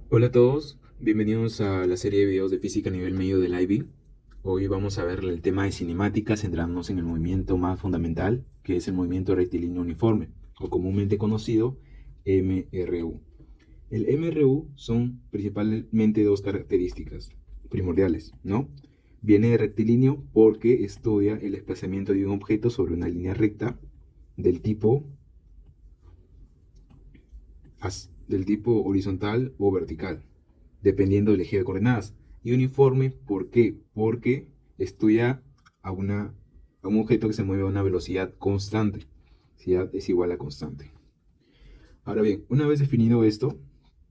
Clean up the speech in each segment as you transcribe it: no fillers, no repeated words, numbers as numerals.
Hola a todos, bienvenidos a la serie de videos de física a nivel medio del IB. Hoy vamos a ver el tema de cinemática, centrándonos en el movimiento más fundamental, que es el movimiento rectilíneo uniforme, o comúnmente conocido MRU. El MRU son principalmente dos características primordiales, ¿no? Viene de rectilíneo porque estudia el desplazamiento de un objeto sobre una línea recta del tipo del tipo horizontal o vertical, dependiendo del eje de coordenadas. Y uniforme, ¿por qué? Porque estudia a un objeto que se mueve a una velocidad constante. Velocidad es igual a constante. Ahora bien, una vez definido esto,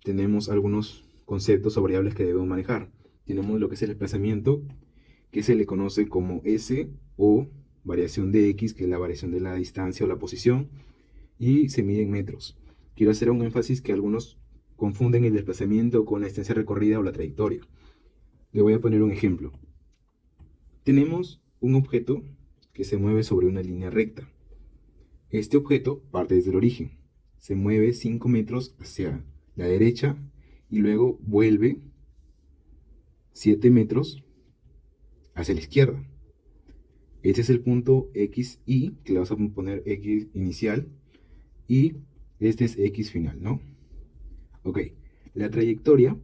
tenemos algunos conceptos o variables que debemos manejar. Tenemos lo que es el desplazamiento, que se le conoce como S o variación de X, que es la variación de la distancia o la posición, y se mide en metros. Quiero hacer un énfasis que algunos confunden el desplazamiento con la distancia recorrida o la trayectoria. Le voy a poner un ejemplo. Tenemos un objeto que se mueve sobre una línea recta. Este objeto parte desde el origen, se mueve 5 metros hacia la derecha y luego vuelve 7 metros hacia la izquierda. Este es el punto XY, que le vamos a poner X inicial, y este es X final, ¿no? Ok, la trayectoria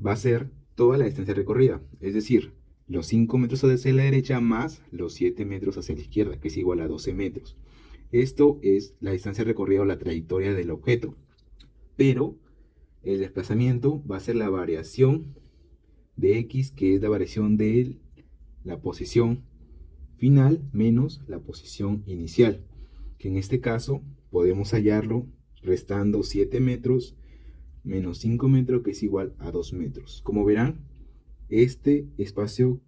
va a ser toda la distancia recorrida, es decir, los 5 metros hacia la derecha más los 7 metros hacia la izquierda, que es igual a 12 metros. Esto es la distancia recorrida o la trayectoria del objeto, pero el desplazamiento va a ser la variación de X, que es la variación de la posición final menos la posición inicial, que en este caso podemos hallarlo restando 7 metros menos 5 metros, que es igual a 2 metros. Como verán, este espacio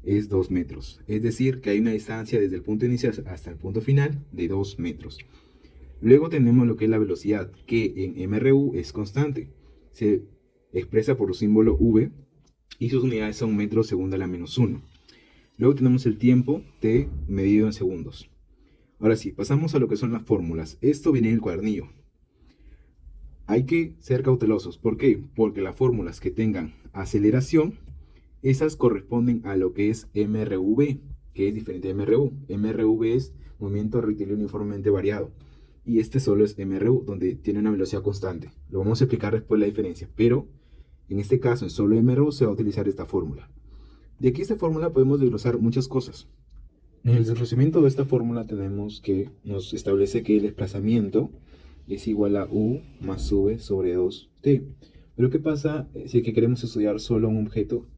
es 2 metros. Es decir, que hay una distancia desde el punto inicial hasta el punto final de 2 metros. Luego tenemos lo que es la velocidad, que en MRU es constante. Se expresa por el símbolo V y sus unidades son metros segunda a la menos 1. Luego tenemos el tiempo T medido en segundos. Ahora sí, pasamos a lo que son las fórmulas. Esto viene en el cuadernillo. Hay que ser cautelosos. ¿Por qué? Porque las fórmulas que tengan aceleración, esas corresponden a lo que es MRV, que es diferente de MRU. MRV es movimiento rectilíneo uniformemente variado. Y este solo es MRU, donde tiene una velocidad constante. Lo vamos a explicar después la diferencia. Pero en este caso, en solo MRU, se va a utilizar esta fórmula. De aquí a esta fórmula podemos desglosar muchas cosas. En el desglosamiento de esta fórmula tenemos que nos establece que el desplazamiento es igual a U más V sobre 2T. Pero ¿qué pasa si es que queremos estudiar solo un objeto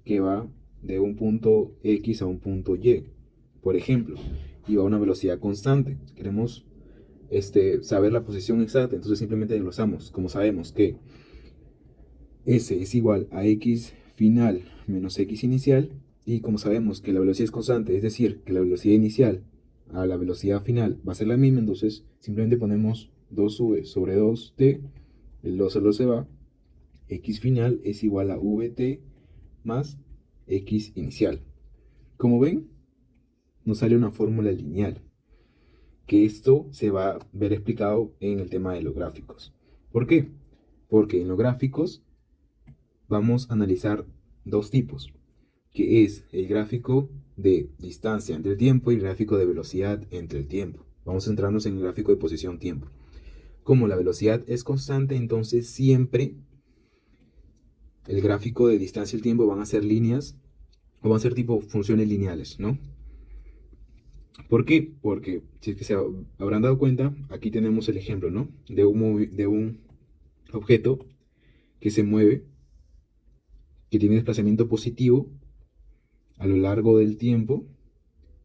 que va de un punto X a un punto Y, por ejemplo, y va a una velocidad constante? Queremos saber la posición exacta, entonces simplemente desglosamos. Como sabemos que S es igual a X final menos X inicial, y como sabemos que la velocidad es constante, es decir, que la velocidad inicial a la velocidad final va a ser la misma, entonces simplemente ponemos 2V sobre 2T, el 2 solo se va, X final es igual a VT más X inicial. Como ven, nos sale una fórmula lineal, que esto se va a ver explicado en el tema de los gráficos. ¿Por qué? Porque en los gráficos vamos a analizar dos tipos, que es el gráfico de distancia entre el tiempo y el gráfico de velocidad entre el tiempo. Vamos a centrarnos en el gráfico de posición tiempo. Como la velocidad es constante, entonces siempre el gráfico de distancia y el tiempo van a ser líneas o van a ser tipo funciones lineales, ¿no? ¿Por qué? Porque si es que se habrán dado cuenta, aquí tenemos el ejemplo, ¿no? De un objeto que se mueve, que tiene desplazamiento positivo a lo largo del tiempo.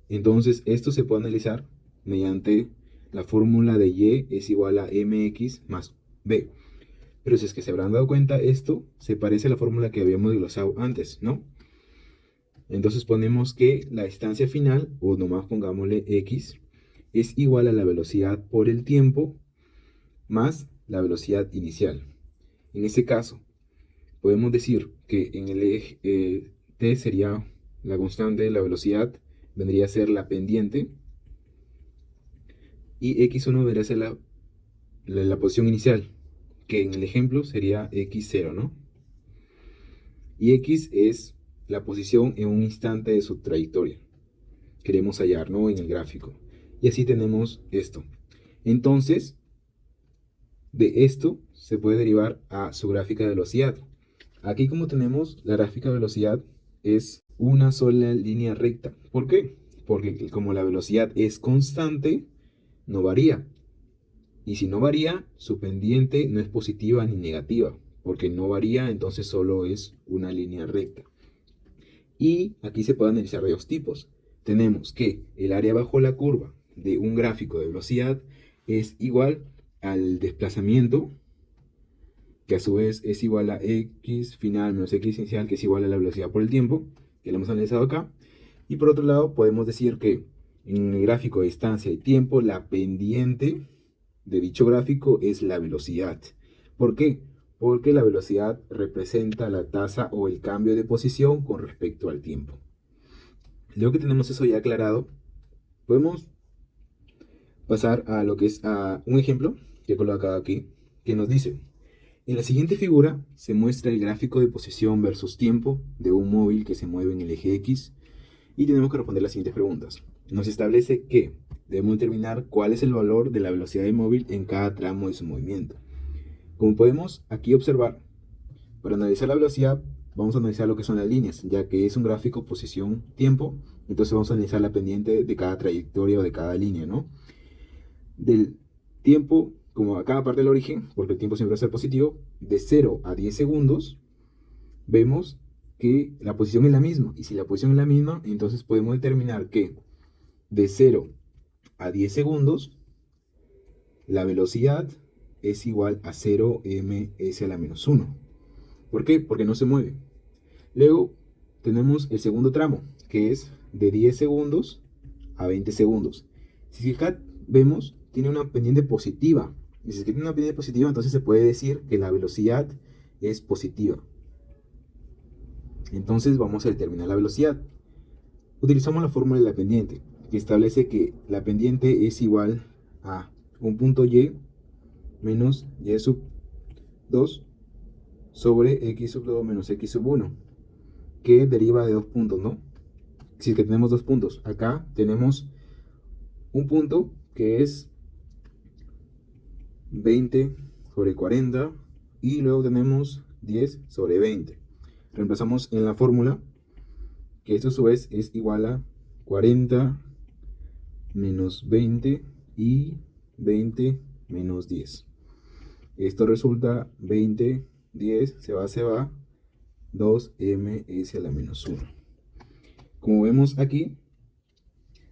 Entonces esto se puede analizar mediante la fórmula de Y es igual a mx más b. Pero si es que se habrán dado cuenta, esto se parece a la fórmula que habíamos desglosado antes, ¿no? Entonces ponemos que la distancia final, o nomás pongámosle x, es igual a la velocidad por el tiempo más la velocidad inicial. En este caso, podemos decir que en el eje t sería la constante, la velocidad vendría a ser la pendiente, y x1 debería ser la posición inicial, que en el ejemplo sería x0, ¿no? Y x es la posición en un instante de su trayectoria. Queremos hallar, ¿no? En el gráfico. Y así tenemos esto. Entonces, de esto se puede derivar a su gráfica de velocidad. Aquí como tenemos la gráfica de velocidad es una sola línea recta. ¿Por qué? Porque como la velocidad es constante, no varía. Y si no varía, su pendiente no es positiva ni negativa. Porque no varía, entonces solo es una línea recta. Y aquí se puede analizar de dos tipos. Tenemos que el área bajo la curva de un gráfico de velocidad es igual al desplazamiento, que a su vez es igual a x final menos x inicial, que es igual a la velocidad por el tiempo, que lo hemos analizado acá. Y por otro lado, podemos decir que en el gráfico de distancia y tiempo, la pendiente de dicho gráfico es la velocidad. ¿Por qué? Porque la velocidad representa la tasa o el cambio de posición con respecto al tiempo. Luego que tenemos eso ya aclarado, podemos pasar a lo que es a un ejemplo que he colocado aquí, que nos dice: en la siguiente figura se muestra el gráfico de posición versus tiempo de un móvil que se mueve en el eje X y tenemos que responder las siguientes preguntas. Nos establece que debemos determinar cuál es el valor de la velocidad del móvil en cada tramo de su movimiento. Como podemos aquí observar, para analizar la velocidad vamos a analizar lo que son las líneas, ya que es un gráfico posición-tiempo, entonces vamos a analizar la pendiente de cada trayectoria o de cada línea, ¿no? Del tiempo, como a cada parte del origen, porque el tiempo siempre va a ser positivo, de 0 a 10 segundos, vemos que la posición es la misma. Y si la posición es la misma, entonces podemos determinar que de 0 a 10 segundos, la velocidad es igual a 0 ms a la menos 1. ¿Por qué? Porque no se mueve. Luego tenemos el segundo tramo, que es de 10 segundos a 20 segundos. Si acá vemos, tiene una pendiente positiva. Y si tiene una pendiente positiva, entonces se puede decir que la velocidad es positiva. Entonces vamos a determinar la velocidad. Utilizamos la fórmula de la pendiente, que establece que la pendiente es igual a un punto y menos y sub 2 sobre x sub 2 menos x sub 1, que deriva de dos puntos, ¿no? Si es que tenemos dos puntos, acá tenemos un punto que es 20 sobre 40 y luego tenemos 10 sobre 20. Reemplazamos en la fórmula que esto a su vez es igual a 40 menos 20 y 20 menos 10. Esto resulta 20, 10, se va, 2ms a la menos 1. Como vemos aquí,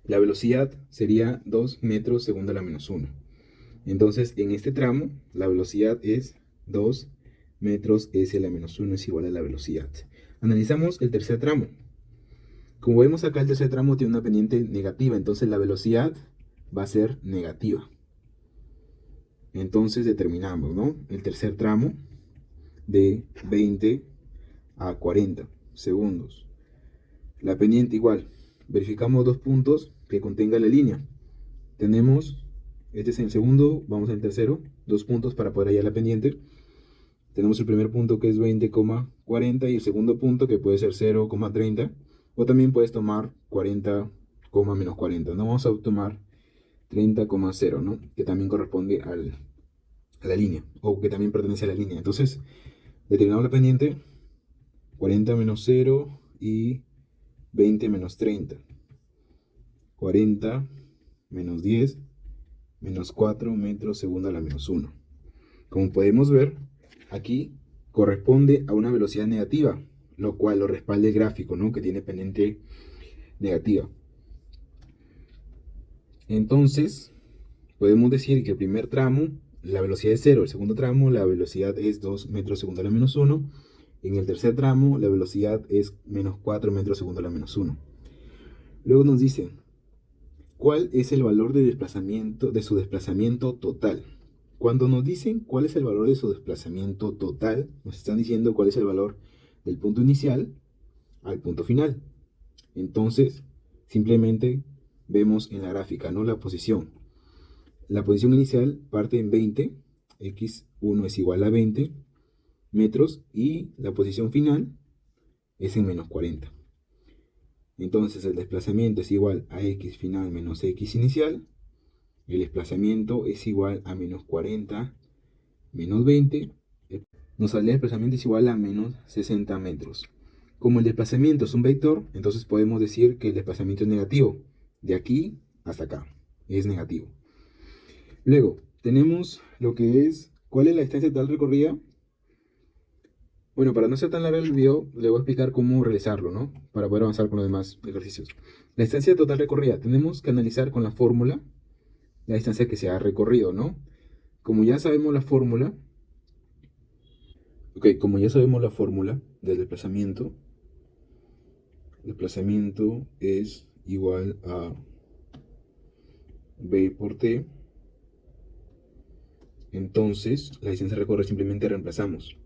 la velocidad sería 2 metros segundo a la menos 1. Entonces, en este tramo, la velocidad es 2 metros s a la menos 1 es igual a la velocidad. Analizamos el tercer tramo. Como vemos acá, el tercer tramo tiene una pendiente negativa, entonces la velocidad va a ser negativa. Entonces determinamos, ¿no?, el tercer tramo de 20 a 40 segundos. La pendiente igual. Verificamos dos puntos que contenga la línea. Tenemos, este es el segundo, vamos al tercero, dos puntos para poder hallar la pendiente. Tenemos el primer punto que es 20,40 y el segundo punto que puede ser 0,30, o también puedes tomar 40, menos 40. No vamos a tomar 30,0, ¿no?, que también corresponde a la línea, o que también pertenece a la línea. Entonces, determinamos la pendiente, 40 menos 0 y 20 menos 30. 40 menos 10 menos 4 metros segundo a la menos 1. Como podemos ver, aquí corresponde a una velocidad negativa, lo cual lo respalda el gráfico, ¿no?, que tiene pendiente negativa. Entonces, podemos decir que el primer tramo, la velocidad es 0. El segundo tramo, la velocidad es 2 metros segundo a la menos 1. En el tercer tramo, la velocidad es menos 4 metros segundo a la menos 1. Luego nos dice, ¿cuál es el valor de su desplazamiento total? Cuando nos dicen cuál es el valor de su desplazamiento total, nos están diciendo cuál es el valor del punto inicial al punto final. Entonces, simplemente vemos en la gráfica, ¿no?, la posición. La posición inicial parte en 20 x1 es igual a 20 metros y la posición final es en menos 40. Entonces el desplazamiento es igual a x final menos x inicial. El desplazamiento es igual a menos 40 menos 20. Nos sale el desplazamiento es igual a menos 60 metros. Como el desplazamiento es un vector, entonces podemos decir que el desplazamiento es negativo. De aquí hasta acá es negativo. Luego tenemos lo que es, ¿cuál es la distancia total recorrida? Bueno, para no ser tan largo el video, le voy a explicar cómo realizarlo, ¿no? Para poder avanzar con los demás ejercicios. La distancia total recorrida, tenemos que analizar con la fórmula la distancia que se ha recorrido, ¿no? Como ya sabemos la fórmula, del desplazamiento, el desplazamiento es igual a b por t. Entonces, la distancia recorrida simplemente reemplazamos.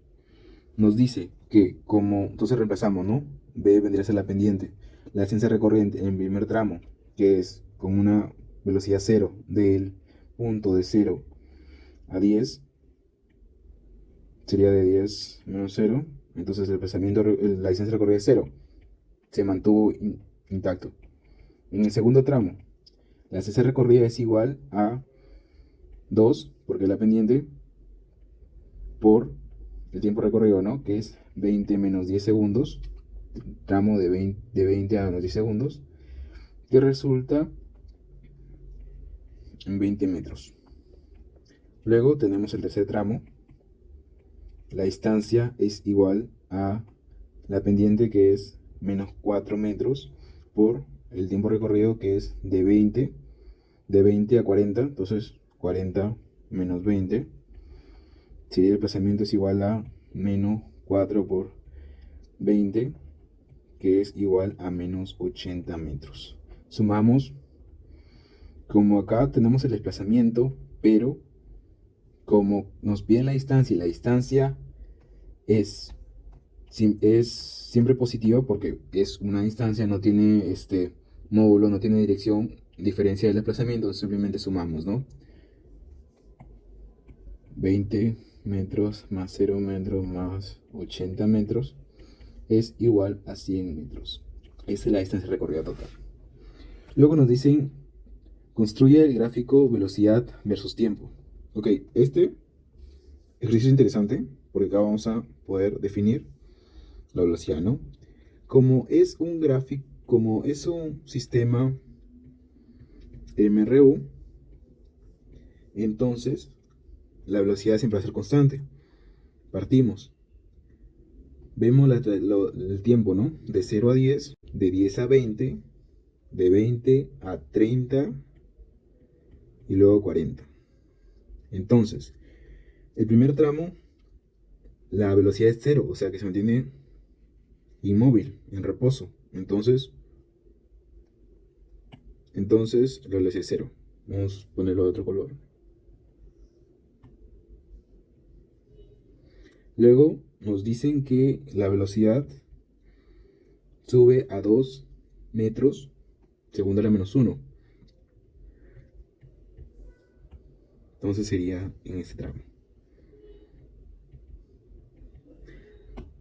Nos dice que entonces reemplazamos, ¿no? B vendría a ser la pendiente. La distancia recorrida en el primer tramo, que es con una velocidad 0 del punto de 0 a 10, sería de 10 menos 0. Entonces la distancia recorrida es 0. Se mantuvo intacto. En el segundo tramo, la distancia recorrida es igual a 2, porque es la pendiente, por el tiempo recorrido, ¿no? Que es 20 menos 10 segundos, tramo de 20 a menos 10 segundos, que resulta en 20 metros. Luego tenemos el tercer tramo. La distancia es igual a la pendiente, que es menos 4 metros, por el tiempo recorrido, que es de 20 a 40, entonces 40 menos 20. Si el desplazamiento es igual a menos 4 por 20, que es igual a menos 80 metros. Sumamos, como acá tenemos el desplazamiento, pero como nos piden la distancia y la distancia es siempre positiva porque es una distancia, no tiene módulo, no tiene dirección, diferencia del desplazamiento, simplemente sumamos, ¿no? 20 metros más 0 metros más 80 metros es igual a 100 metros. Esa es la distancia recorrida total. Luego nos dicen, construye el gráfico velocidad versus tiempo. Ok, este ejercicio es interesante porque acá vamos a poder definir la velocidad, ¿no? Como es un gráfico, como es un sistema MRU, entonces la velocidad siempre va a ser constante. Partimos. Vemos el tiempo, ¿no? De 0 a 10, de 10 a 20, de 20 a 30 y luego 40. Entonces, el primer tramo, la velocidad es 0, o sea que se mantiene inmóvil, en reposo. Entonces la velocidad es 0. Vamos a ponerlo de otro color. Luego nos dicen que la velocidad sube a 2 metros segundo a la menos 1. Entonces sería en este tramo.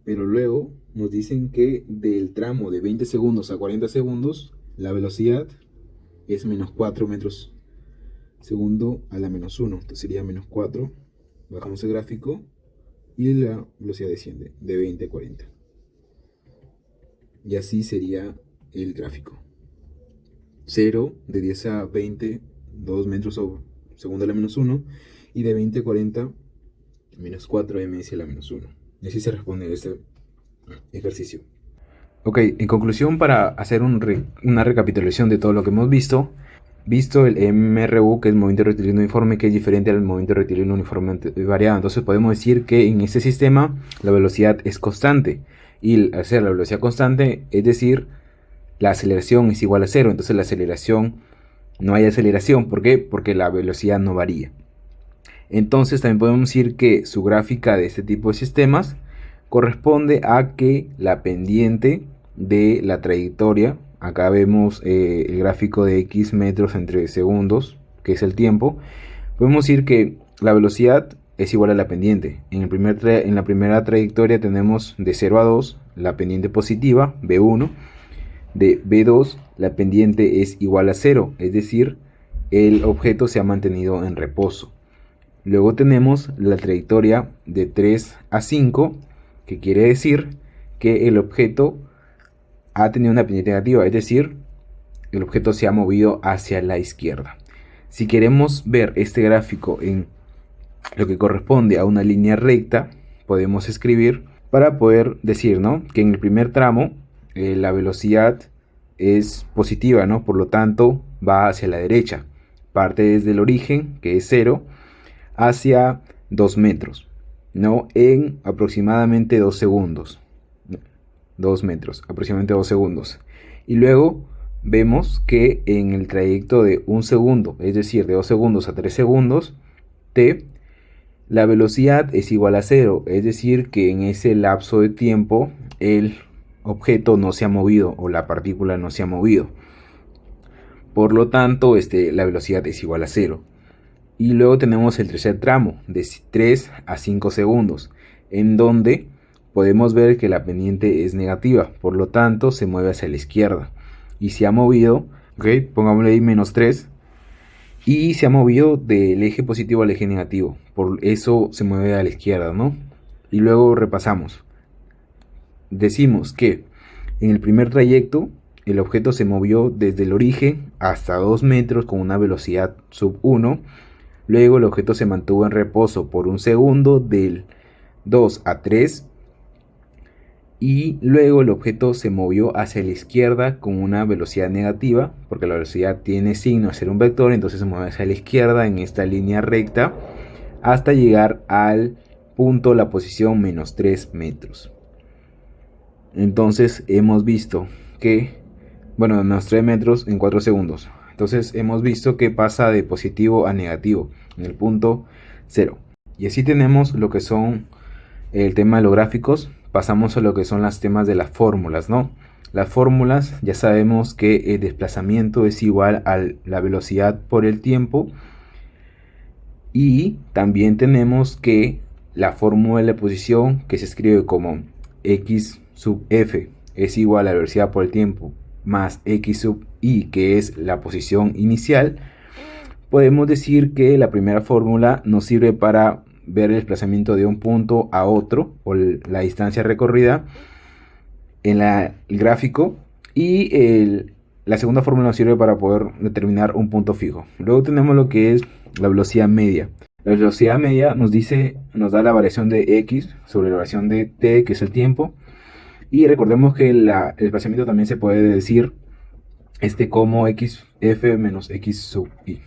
Pero luego nos dicen que del tramo de 20 segundos a 40 segundos, la velocidad es menos 4 metros segundo a la menos 1. Entonces sería menos 4. Bajamos el gráfico y la velocidad desciende de 20 a 40. Y así sería el gráfico. 0 de 10 a 20, 2 metros segundo a la menos 1. Y de 20 a 40, menos 4 ms a la menos 1. Y así se responde este ejercicio. Ok, en conclusión, para hacer una recapitulación de todo lo que hemos visto el MRU, que es el movimiento rectilíneo uniforme, que es diferente al movimiento rectilíneo uniforme variado. Entonces podemos decir que en este sistema la velocidad es constante. Y al ser la velocidad constante, es decir, la aceleración es igual a 0. Entonces la aceleración, no hay aceleración. ¿Por qué? Porque la velocidad no varía. Entonces también podemos decir que su gráfica de este tipo de sistemas corresponde a que la pendiente de la trayectoria, acá vemos el gráfico de x metros entre segundos, que es el tiempo, podemos decir que la velocidad es igual a la pendiente. En la primera trayectoria tenemos de 0 a 2 la pendiente positiva, B1. De B2 la pendiente es igual a 0, es decir, el objeto se ha mantenido en reposo. Luego tenemos la trayectoria de 3 a 5, que quiere decir que el objeto ha tenido una pendiente negativa, es decir, el objeto se ha movido hacia la izquierda. Si queremos ver este gráfico en lo que corresponde a una línea recta, podemos escribir para poder decir, ¿no?, que en el primer tramo la velocidad es positiva, ¿no? Por lo tanto va hacia la derecha, parte desde el origen, que es 0, hacia 2 metros, ¿no?, en aproximadamente 2 segundos. 2 metros, aproximadamente 2 segundos. Y luego vemos que en el trayecto de 1 segundo, es decir, de 2 segundos a 3 segundos, t, la velocidad es igual a 0, es decir, que en ese lapso de tiempo el objeto no se ha movido o la partícula no se ha movido. Por lo tanto, la velocidad es igual a 0. Y luego tenemos el tercer tramo de 3 a 5 segundos, en donde podemos ver que la pendiente es negativa, por lo tanto se mueve hacia la izquierda. Y se ha movido, ok, pongámosle ahí -3, y se ha movido del eje positivo al eje negativo, por eso se mueve a la izquierda, ¿no? Y luego repasamos. Decimos que en el primer trayecto el objeto se movió desde el origen hasta 2 metros con una velocidad sub 1. Luego el objeto se mantuvo en reposo por 1 segundo del 2 a 3. Y luego el objeto se movió hacia la izquierda con una velocidad negativa, porque la velocidad tiene signo a ser un vector, entonces se mueve hacia la izquierda en esta línea recta hasta llegar al punto, la posición -3 metros. Entonces hemos visto que, bueno, -3 metros en 4 segundos. Entonces hemos visto que pasa de positivo a negativo en el punto 0. Y así tenemos lo que son el tema de los gráficos. Pasamos a lo que son los temas de las fórmulas, ¿no? Las fórmulas, ya sabemos que el desplazamiento es igual a la velocidad por el tiempo. Y también tenemos que la fórmula de la posición, que se escribe como x sub f es igual a la velocidad por el tiempo más x sub y, que es la posición inicial. Podemos decir que la primera fórmula nos sirve para ver el desplazamiento de un punto a otro o la distancia recorrida en el gráfico, y la segunda fórmula nos sirve para poder determinar un punto fijo. Luego tenemos lo que es la velocidad media. La velocidad media nos da la variación de x sobre la variación de t, que es el tiempo. Y recordemos que el desplazamiento también se puede decir como xf menos x sub i.